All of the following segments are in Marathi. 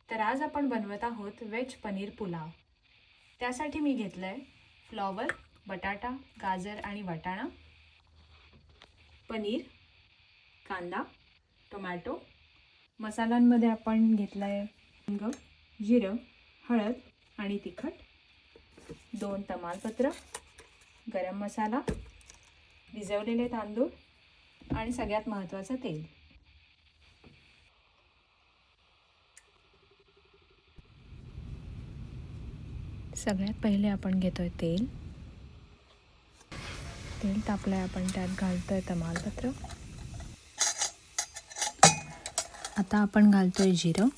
तर आज आपण बनवत आहोत व्हेज पनीर पुलाव। त्यासाठी मी घेतलंय फ्लॉवर, बटाटा, गाजर आणि वाटाणा, पनीर, कांदा, टोमॅटो। मसाल्यांमध्ये आपण घेतलंय हिंग, जिरं, हळद आणि तिखट, 2 तमालपत्र, गरम मसाला, भिजवलेले तांदूळ आणि सगळ्यात महत्त्वाचं तेल। सगळ्यात पहिले आपण घेतोय तेल तापलंय, आपण त्यात घालतोय तमालपत्र। आता आपण घालतोय जिरं,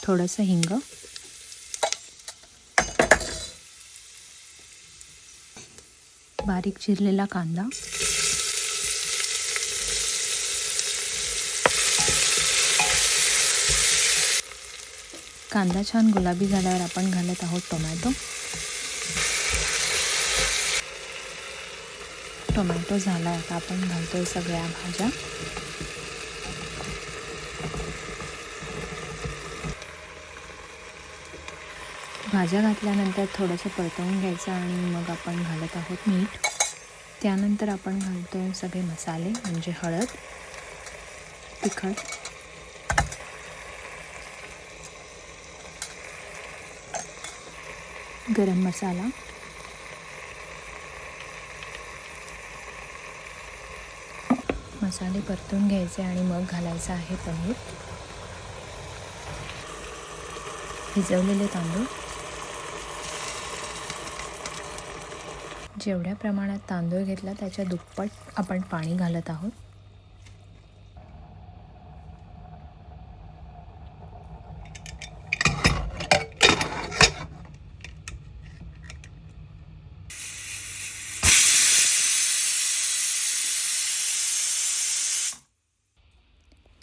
थोडंसं हिंग, बारीक चिरलेला कांदा, कांदा छान गुलाबी झाल्यावर आपण घालत आहोत टोमॅटो झाला। आता आपण घालतोय सगळ्या भाज्या। भाज्या घातल्यानंतर थोडंसं परतवून घ्यायचं आणि मग आपण घालत आहोत मीठ। त्यानंतर आपण घालतोय सगळे मसाले म्हणजे हळद, तिखट, गरम मसाला, मसाले परतून घ्यायचे आणि मग घालायचं आहे पनीर, भिजवलेले तांदूळ। जेवढ्या प्रमाणात तांदूळ घेतला त्याच्या दुप्पट आपण पाणी घालत आहोत।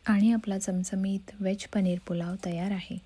आणि आपला चमचमीत व्हेज पनीर पुलाव तयार आहे।